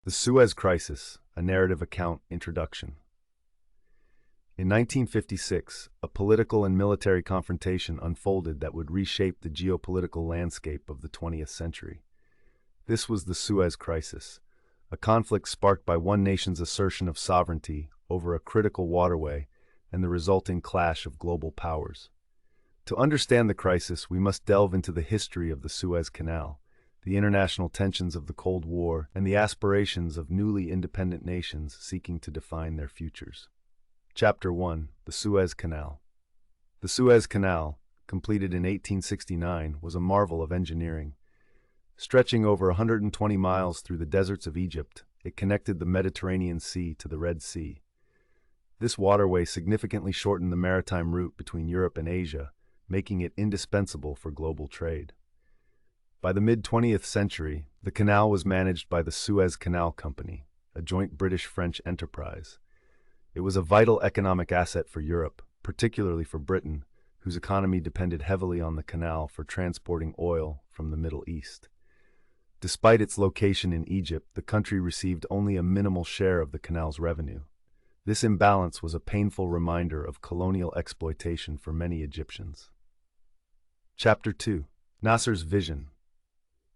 The Suez Crisis, a narrative account introduction. In 1956, a political and military confrontation unfolded that would reshape the geopolitical landscape of the 20th century. This was the Suez Crisis, a conflict sparked by one nation's assertion of sovereignty over a critical waterway and the resulting clash of global powers. To understand the crisis, we must delve into the history of the Suez Canal, the international tensions of the Cold War, and the aspirations of newly independent nations seeking to define their futures. Chapter 1: The Suez Canal. The Suez Canal, completed in 1869, was a marvel of engineering. Stretching over 120 miles through the deserts of Egypt, it connected the Mediterranean Sea to the Red Sea. This waterway significantly shortened the maritime route between Europe and Asia, making it indispensable for global trade. By the mid-20th century, the canal was managed by the Suez Canal Company, a joint British-French enterprise. It was a vital economic asset for Europe, particularly for Britain, whose economy depended heavily on the canal for transporting oil from the Middle East. Despite its location in Egypt, the country received only a minimal share of the canal's revenue. This imbalance was a painful reminder of colonial exploitation for many Egyptians. Chapter 2: Nasser's Vision.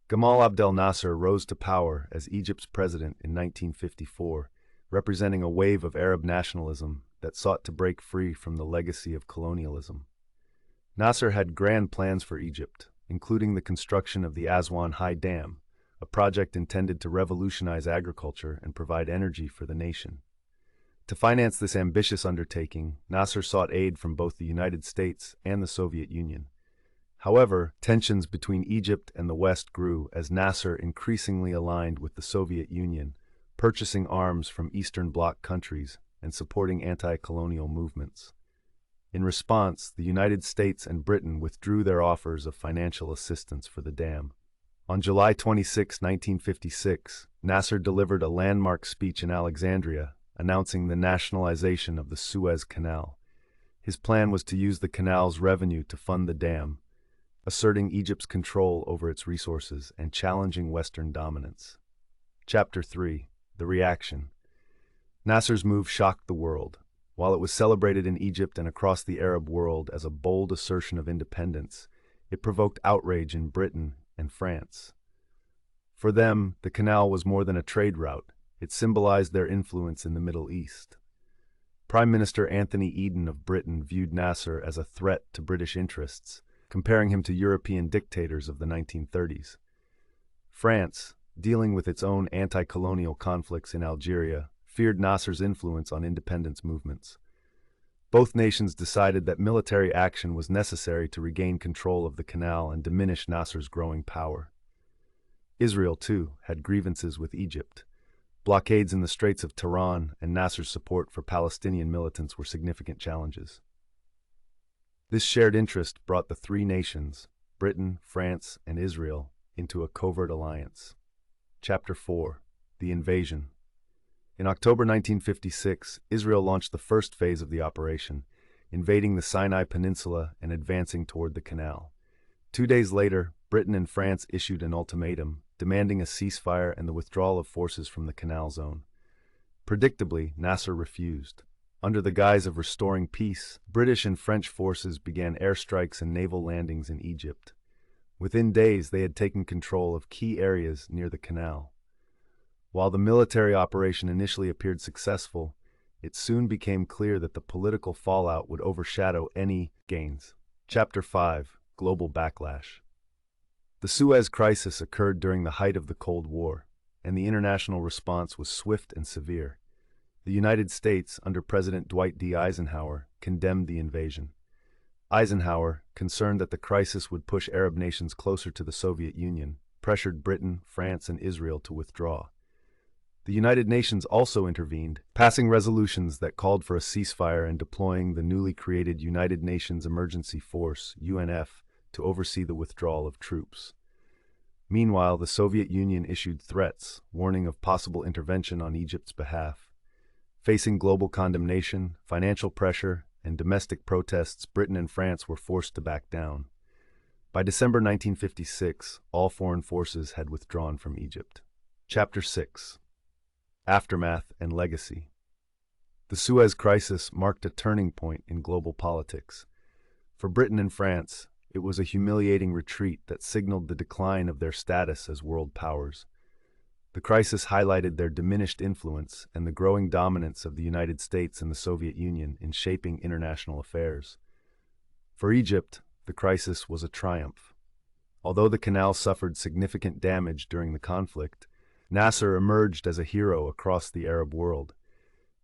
Gamal Abdel Nasser rose to power as Egypt's president in 1954, representing a wave of Arab nationalism that sought to break free from the legacy of colonialism. Nasser had grand plans for Egypt, including the construction of the Aswan High Dam, a project intended to revolutionize agriculture and provide energy for the nation. To finance this ambitious undertaking, Nasser sought aid from both the United States and the Soviet Union. However, tensions between Egypt and the West grew as Nasser increasingly aligned with the Soviet Union, purchasing arms from Eastern Bloc countries and supporting anti-colonial movements. In response, the United States and Britain withdrew their offers of financial assistance for the dam. On July 26, 1956, Nasser delivered a landmark speech in Alexandria, announcing the nationalization of the Suez Canal. His plan was to use the canal's revenue to fund the dam, asserting Egypt's control over its resources and challenging Western dominance. Chapter 3: The Reaction. Nasser's move shocked the world. While it was celebrated in Egypt and across the Arab world as a bold assertion of independence, it provoked outrage in Britain and France. For them, the canal was more than a trade route. It symbolized their influence in the Middle East. Prime Minister Anthony Eden of Britain viewed Nasser as a threat to British interests, comparing him to European dictators of the 1930s. France, dealing with its own anti-colonial conflicts in Algeria, feared Nasser's influence on independence movements. Both nations decided that military action was necessary to regain control of the canal and diminish Nasser's growing power. Israel, too, had grievances with Egypt. Blockades in the Straits of Tiran and Nasser's support for Palestinian militants were significant challenges. This shared interest brought the three nations, Britain, France, and Israel, into a covert alliance. Chapter 4: The Invasion. In October 1956, Israel launched the first phase of the operation, invading the Sinai Peninsula and advancing toward the canal. 2 days later, Britain and France issued an ultimatum, demanding a ceasefire and the withdrawal of forces from the canal zone. Predictably, Nasser refused. Under the guise of restoring peace, British and French forces began airstrikes and naval landings in Egypt. Within days, they had taken control of key areas near the canal. While the military operation initially appeared successful, it soon became clear that the political fallout would overshadow any gains. Chapter 5: Global Backlash. The Suez Crisis occurred during the height of the Cold War, and the international response was swift and severe. The United States, under President Dwight D. Eisenhower, condemned the invasion. Eisenhower, concerned that the crisis would push Arab nations closer to the Soviet Union, pressured Britain, France, and Israel to withdraw. The United Nations also intervened, passing resolutions that called for a ceasefire and deploying the newly created United Nations Emergency Force, UNF, to oversee the withdrawal of troops. Meanwhile, the Soviet Union issued threats, warning of possible intervention on Egypt's behalf. Facing global condemnation, financial pressure, and domestic protests, Britain and France were forced to back down. By December 1956, all foreign forces had withdrawn from Egypt. Chapter 6: Aftermath and Legacy. The Suez Crisis marked a turning point in global politics. For Britain and France, it was a humiliating retreat that signaled the decline of their status as world powers. The crisis highlighted their diminished influence and the growing dominance of the United States and the Soviet Union in shaping international affairs. For Egypt, the crisis was a triumph. Although the canal suffered significant damage during the conflict, Nasser emerged as a hero across the Arab world.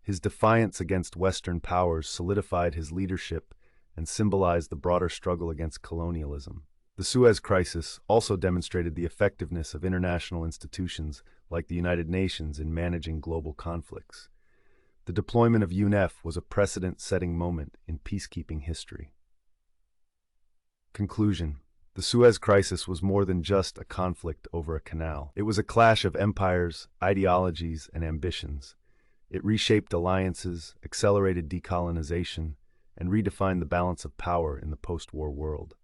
His defiance against Western powers solidified his leadership and symbolized the broader struggle against colonialism. The Suez Crisis also demonstrated the effectiveness of international institutions like the United Nations in managing global conflicts. The deployment of UNEF was a precedent-setting moment in peacekeeping history. Conclusion. The Suez Crisis was more than just a conflict over a canal. It was a clash of empires, ideologies, and ambitions. It reshaped alliances, accelerated decolonization, and redefined the balance of power in the post-war world.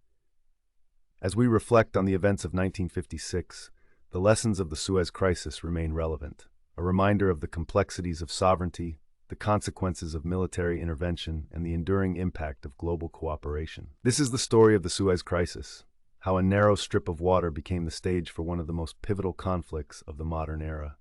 As we reflect on the events of 1956, the lessons of the Suez Crisis remain relevant, a reminder of the complexities of sovereignty, the consequences of military intervention, and the enduring impact of global cooperation. This is the story of the Suez Crisis, how a narrow strip of water became the stage for one of the most pivotal conflicts of the modern era.